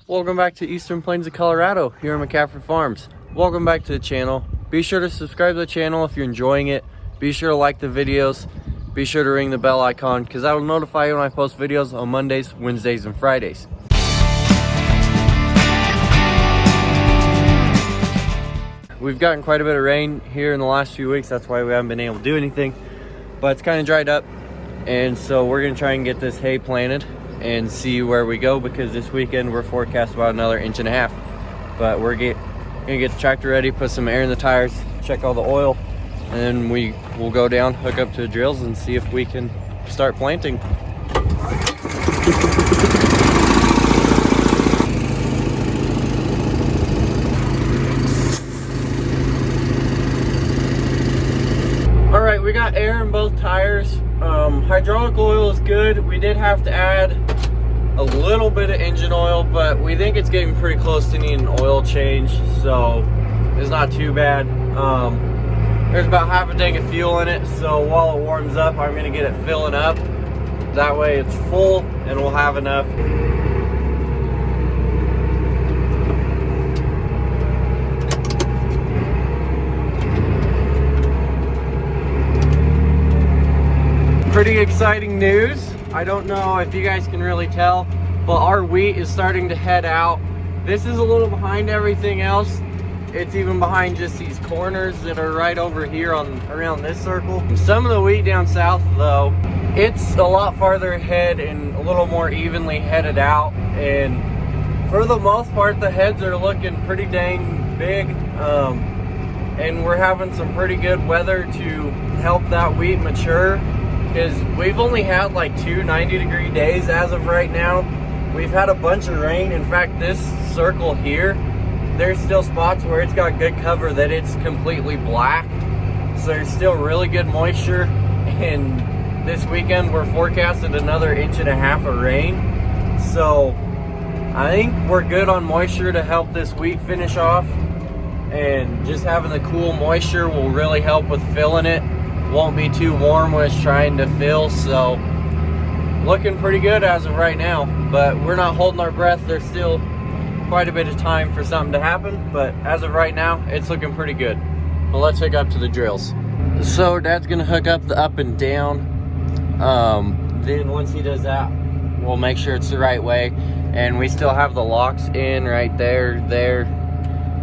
Welcome back to Eastern Plains of Colorado here in McCaffrey Farms. Welcome back to the channel. Be sure to subscribe to the channel if you're enjoying it. Be sure to like the videos. Be sure to ring the bell icon because that will notify you when I post videos on Mondays, Wednesdays, and Fridays. We've gotten quite a bit of rain here in the last few weeks. That's why we haven't been able to do anything. But it's kind of dried up. And so we're going to try and get this hay planted and see where we go, because this weekend we're forecast about another 1.5 inches. But we're gonna get the tractor ready, put some air in the tires, check all the oil, and then we'll go down, hook up to the drills, and see if we can start planting. All right, we got air in both tires. Hydraulic oil is good. We did have to add a little bit of engine oil, but we think it's getting pretty close to needing an oil change, so it's not too bad. There's about half a tank of fuel in it, so while it warms up, I'm gonna get it filling up. That way it's full and we'll have enough. Pretty exciting news. I don't know if you guys can really tell, but our wheat is starting to head out. This is a little behind everything else. It's even behind just these corners that are right over here around this circle. Some of the wheat down south though, it's a lot farther ahead and a little more evenly headed out. And for the most part, the heads are looking pretty dang big. And we're having some pretty good weather to help that wheat mature, because we've only had like 2 90-degree days as of right now. We've had a bunch of rain. In fact, this circle here, there's still spots where it's got good cover that it's completely black. So there's still really good moisture. And this weekend we're forecasted another 1.5 inches of rain. So I think we're good on moisture to help this wheat finish off. And just having the cool moisture will really help with filling it. Won't be too warm when it's trying to fill, so looking pretty good as of right now. But we're not holding our breath. There's still quite a bit of time for something to happen, but as of right now, it's looking pretty good. But let's hook up to the drills. So Dad's gonna hook up the up and down. Then once he does that, we'll make sure it's the right way. And we still have the locks in right there, there,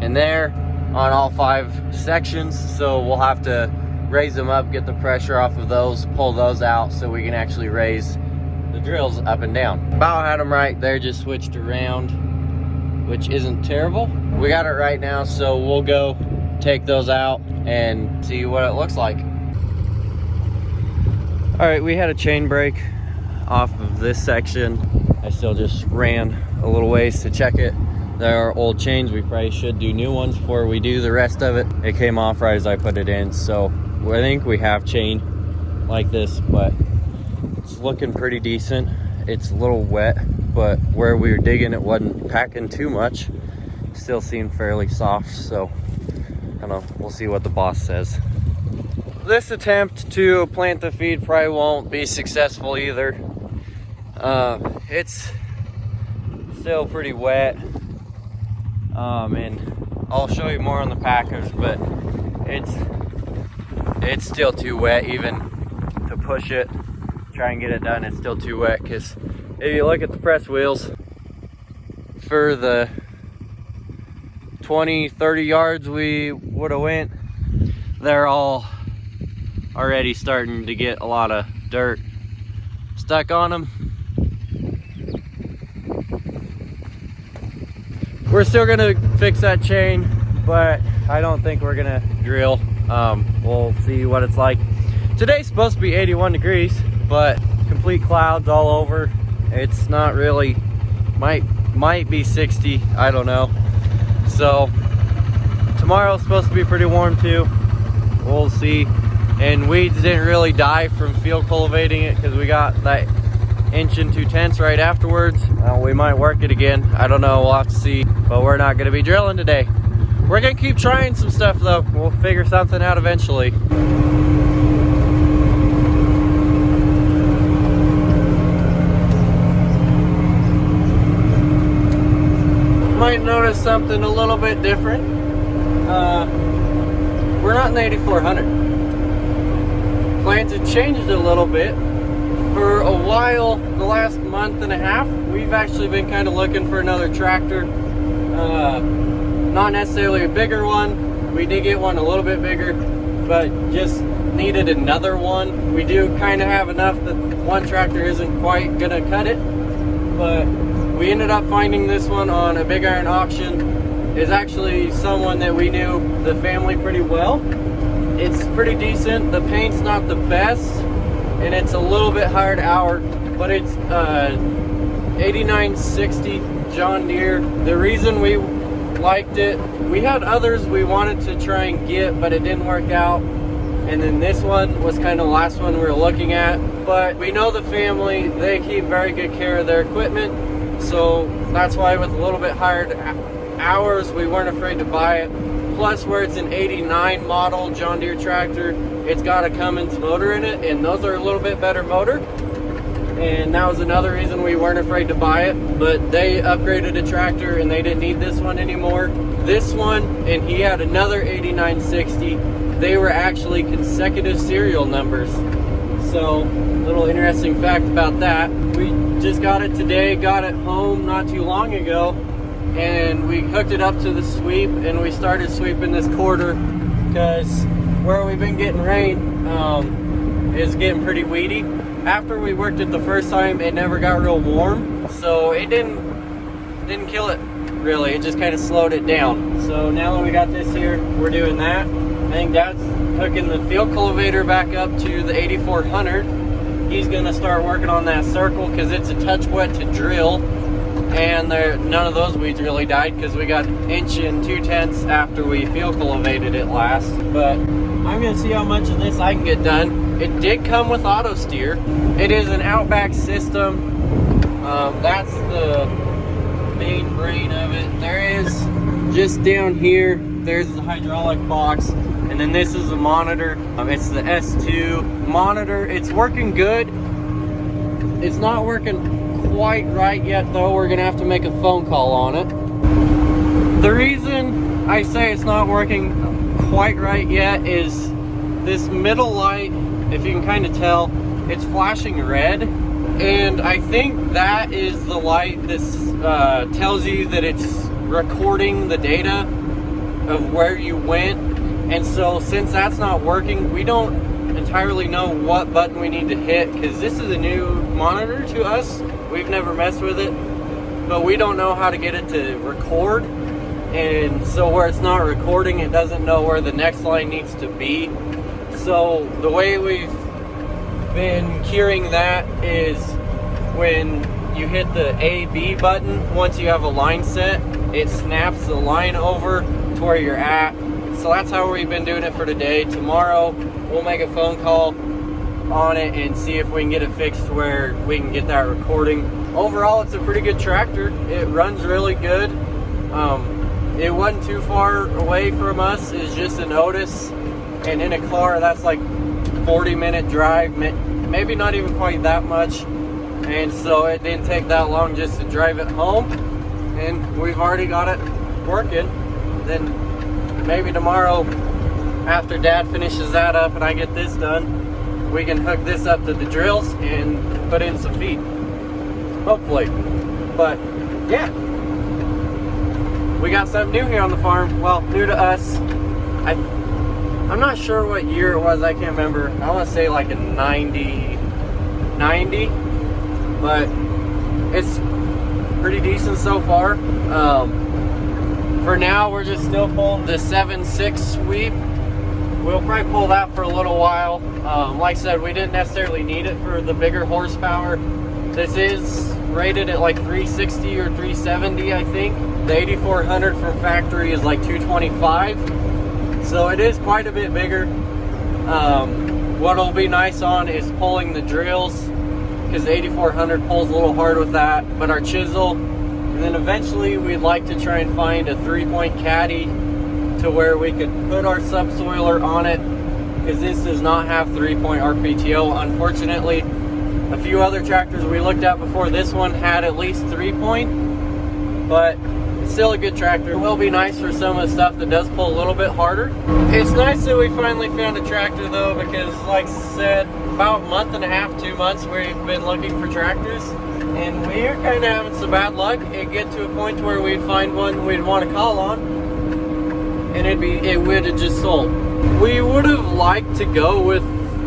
and there on all 5 sections. So we'll have to raise them up, get the pressure off of those, pull those out so we can actually raise the drills up and down. About had them right there, just switched around, which isn't terrible. We got it right now, so we'll go take those out and see what it looks like. All right, we had a chain break off of this section. I still just ran a little ways to check it. There are old chains. We probably should do new ones before we do the rest of it. It came off right as I put it in, so I think we have chain like this, but it's looking pretty decent. It's a little wet, but where we were digging, it wasn't packing too much. Still seemed fairly soft, so I don't know. We'll see what the boss says. This attempt to plant the feed probably won't be successful either. It's still pretty wet, and I'll show you more on the packers, but it's still too wet even to push it, try and get it done. It's still too wet, because if you look at the press wheels for the 20-30 yards we would have went, they're all already starting to get a lot of dirt stuck on them. We're still gonna fix that chain, but I don't think we're gonna drill. We'll see what it's like. Today's supposed to be 81 degrees, but complete clouds all over. It's not really, might be 60, I don't know. So tomorrow's supposed to be pretty warm too. We'll see. And weeds didn't really die from field cultivating it, because we got that 1 2/10 inches right afterwards. We might work it again, I don't know, we'll have to see. But we're not gonna be drilling today. We're gonna keep trying some stuff though. We'll figure something out eventually. might notice something a little bit different. We're not in the 8400. Plans have changed a little bit. For a while, the last month and a half, we've actually been kind of looking for another tractor. Not necessarily a bigger one. We did get one a little bit bigger, but just needed another one. We do kind of have enough that one tractor isn't quite gonna cut it, but we ended up finding this one on a Big Iron auction. It's actually someone that we knew the family pretty well. It's pretty decent. The paint's not the best, and it's a little bit higher hour, but it's 8960 John Deere. The reason we liked it, we had others we wanted to try and get, but it didn't work out. And then this one was kind of the last one we were looking at. But we know the family, they keep very good care of their equipment. So that's why with a little bit higher hours, we weren't afraid to buy it. Plus, where it's an 89 model John Deere tractor, it's got a Cummins motor in it, and those are a little bit better motor. And that was another reason we weren't afraid to buy it. But they upgraded a tractor and they didn't need this one anymore. This one, and he had another 8960, they were actually consecutive serial numbers. So, little interesting fact about that. We just got it today, got it home not too long ago, and we hooked it up to the sweep and we started sweeping this quarter because where we've been getting rain is getting pretty weedy. After we worked it the first time, it never got real warm, so it didn't kill it really. It just kind of slowed it down. So now that we got this here, we're doing that. I think Dad's hooking the field cultivator back up to the 8400. He's gonna start working on that circle because it's a touch wet to drill, and none of those weeds really died because we got 1 2/10 after we field cultivated it last. But I'm gonna see how much of this I can get done. It did come with auto steer. It is an Outback system. That's the main brain of it. There is just down here, there's the hydraulic box, and then this is the monitor. It's the S2 monitor. It's working good. It's not working quite right yet though. We're gonna have to make a phone call on it. The reason I say it's not working quite right yet is this middle light, if you can kind of tell, it's flashing red, and I think that is the light that tells you that it's recording the data of where you went. And so since that's not working, we don't entirely know what button we need to hit because this is a new monitor to us. We've never messed with it, but we don't know how to get it to record. And so where it's not recording, it doesn't know where the next line needs to be. So the way we've been curing that is when you hit the A-B button, once you have a line set, it snaps the line over to where you're at. So that's how we've been doing it for today. Tomorrow, we'll make a phone call on it and see if we can get it fixed where we can get that recording. Overall, it's a pretty good tractor. It runs really good. It wasn't too far away from us. It's just an Otis, and in a car, that's like 40-minute drive, maybe not even quite that much. And so it didn't take that long just to drive it home, and we've already got it working. Then maybe tomorrow, after Dad finishes that up and I get this done, we can hook this up to the drills and put in some feed, hopefully. But yeah, we got something new here on the farm. Well, new to us. I'm not sure what year it was. I can't remember. I want to say like a 90, but it's pretty decent so far. For now, we're just still pulling the 7.6 sweep. We'll probably pull that for a little while. Like I said, we didn't necessarily need it for the bigger horsepower. This is rated at like 360 or 370, I think. The 8400 from factory is like 225. So it is quite a bit bigger. What'll be nice on is pulling the drills, because the 8400 pulls a little hard with that. But our chisel, and then eventually we'd like to try and find a 3-point caddy to where we could put our subsoiler on it, because this does not have 3-point RPTO, unfortunately. A few other tractors we looked at before this one had at least 3-point, but it's still a good tractor. It will be nice for some of the stuff that does pull a little bit harder. It's nice that we finally found a tractor though, because like I said, about a month and a half, 2 months, we've been looking for tractors, and we're kind of having some bad luck. It get to a point where we'd find one we'd want to call on, and it would have just sold. We would have liked to go with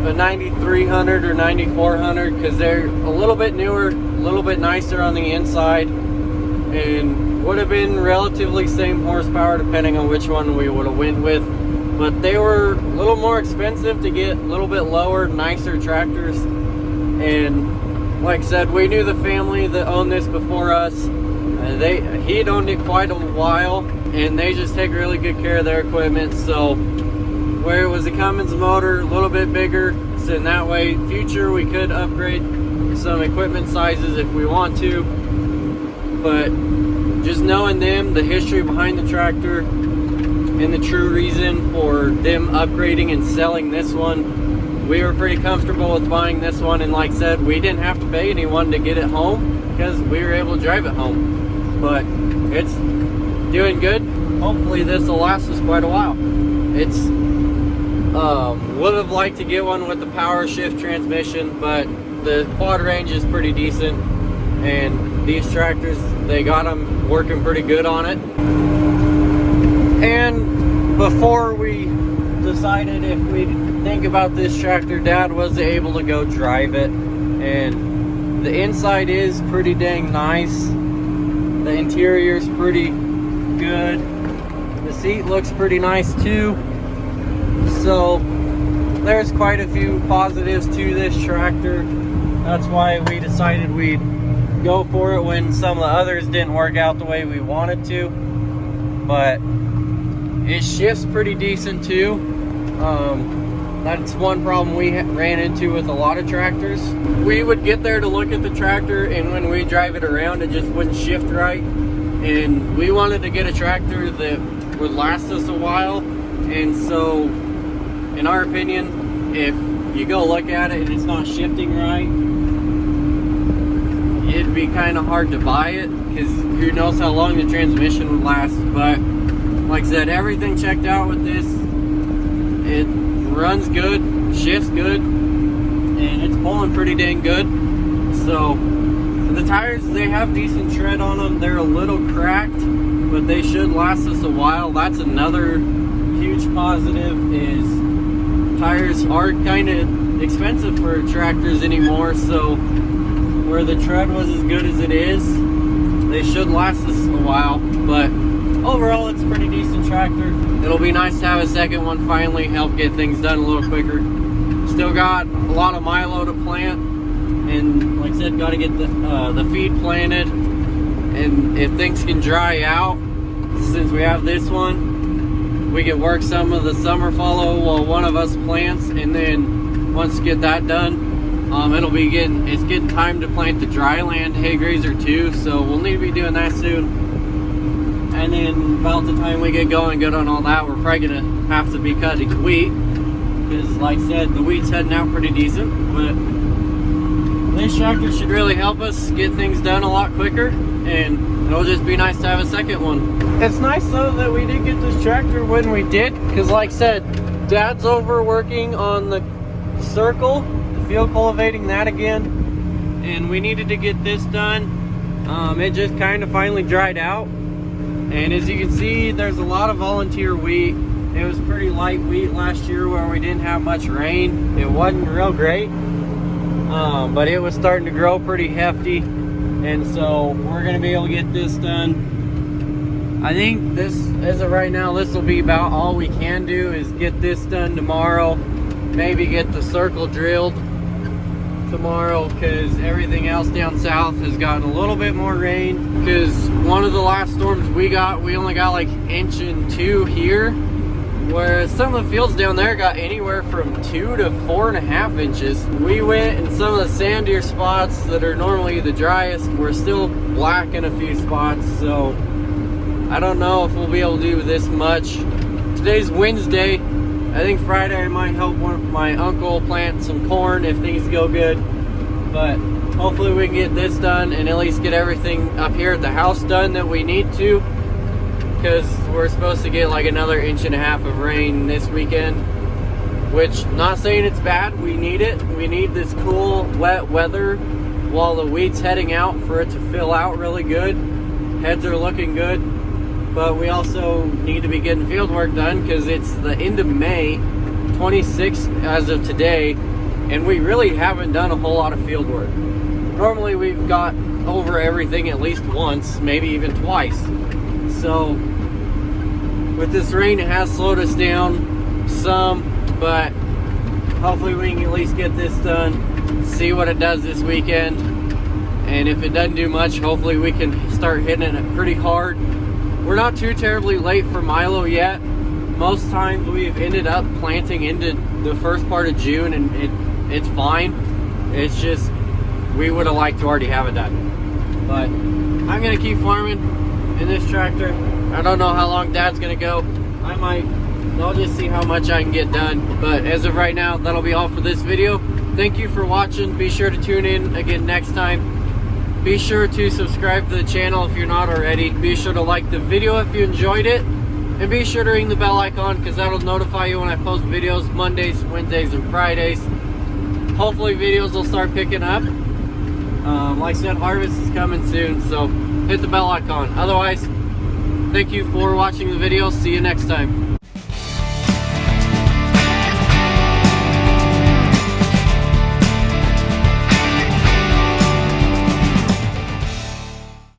a 9300 or 9400 because they're a little bit newer, a little bit nicer on the inside, and would have been relatively same horsepower depending on which one we would have went with. But they were a little more expensive to get, a little bit lower, nicer tractors. And like I said, we knew the family that owned this before us. He'd owned it quite a while, and they just take really good care of their equipment. So where it was a Cummins motor, a little bit bigger, so in that way, future we could upgrade some equipment sizes if we want to. But just knowing them, the history behind the tractor, and the true reason for them upgrading and selling this one, we were pretty comfortable with buying this one. And like I said, we didn't have to pay anyone to get it home because we were able to drive it home. But it's doing good. Hopefully this will last us quite a while. It's would have liked to get one with the power shift transmission, but the quad range is pretty decent, and these tractors, they got them working pretty good on it. And before we decided if we'd think about this tractor, Dad was able to go drive it, and the inside is pretty dang nice. The interior is pretty good. The seat looks pretty nice too. So there's quite a few positives to this tractor. That's why we decided we'd go for it when some of the others didn't work out the way we wanted to. But it shifts pretty decent too. That's one problem we ran into with a lot of tractors. We would get there to look at the tractor, and when we drive it around, it just wouldn't shift right. And we wanted to get a tractor that would last us a while. And so, in our opinion, if you go look at it and it's not shifting right, it'd be kind of hard to buy it, because who knows how long the transmission would last. But like I said, everything checked out with this. It runs good, shifts good, and it's pulling pretty dang good. So the tires, they have decent tread on them. They're a little cracked, but they should last us a while. That's another huge positive, is tires are kind of expensive for tractors anymore. So where the tread was as good as it is, they should last us a while. But overall, it's a pretty decent tractor. It'll be nice to have a second one finally, help get things done a little quicker. Still got a lot of milo to plant, and like I said, got to get the feed planted. And if things can dry out, since we have this one, we can work some of the summer fallow while one of us plants, and then once we get that done, it's getting time to plant the dry land hay grazer too, so we'll need to be doing that soon. And then about the time we get going good on all that, we're probably gonna have to be cutting wheat, because like I said, the wheat's heading out pretty decent. But this tractor should really help us get things done a lot quicker, and it'll just be nice to have a second one. It's nice though that we did get this tractor when we did, because like I said, Dad's over working on the circle, the field cultivating that again, and we needed to get this done. It just kind of finally dried out. And as you can see, there's a lot of volunteer wheat. It was pretty light wheat last year where we didn't have much rain. It wasn't real great, but it was starting to grow pretty hefty. And so we're gonna be able to get this done. I think this, as of right now, this will be about all we can do, is get this done tomorrow. Maybe get the circle drilled tomorrow, because everything else down south has gotten a little bit more rain. Because one of the last storms we got, we only got like 1 and 2 inches here, whereas some of the fields down there got anywhere from 2 to 4.5 inches. We went in some of the sandier spots that are normally the driest. We're still black in a few spots, so I don't know if we'll be able to do this much. Today's Wednesday. I think Friday I might help my uncle plant some corn if things go good. But hopefully we can get this done and at least get everything up here at the house done that we need to. because we're supposed to get like another 1.5 inches of rain this weekend, which, not saying it's bad, we need it. We need this cool, wet weather while the wheat's heading out for it to fill out really good. Heads are looking good, but we also need to be getting field work done because it's the end of May, 26th as of today, and we really haven't done a whole lot of field work. Normally we've got over everything at least once, maybe even twice. So with this rain, it has slowed us down some, but hopefully we can at least get this done, see what it does this weekend, and if it doesn't do much, hopefully we can start hitting it pretty hard. We're not too terribly late for Milo yet. Most times we've ended up planting into the first part of June, and it's fine. It's just we would have liked to already have it done. But I'm gonna keep farming in this tractor. I don't know how long Dad's gonna go. I'll just see how much I can get done. But as of right now, that'll be all for this video. Thank you for watching. Be sure to tune in again next time. Be sure to subscribe to the channel if you're not already. Be sure to like the video if you enjoyed it. And be sure to ring the bell icon because that'll notify you when I post videos Mondays, Wednesdays, and Fridays. Hopefully videos will start picking up. Like I said, harvest is coming soon, so hit the bell icon. Otherwise, thank you for watching the video. See you next time.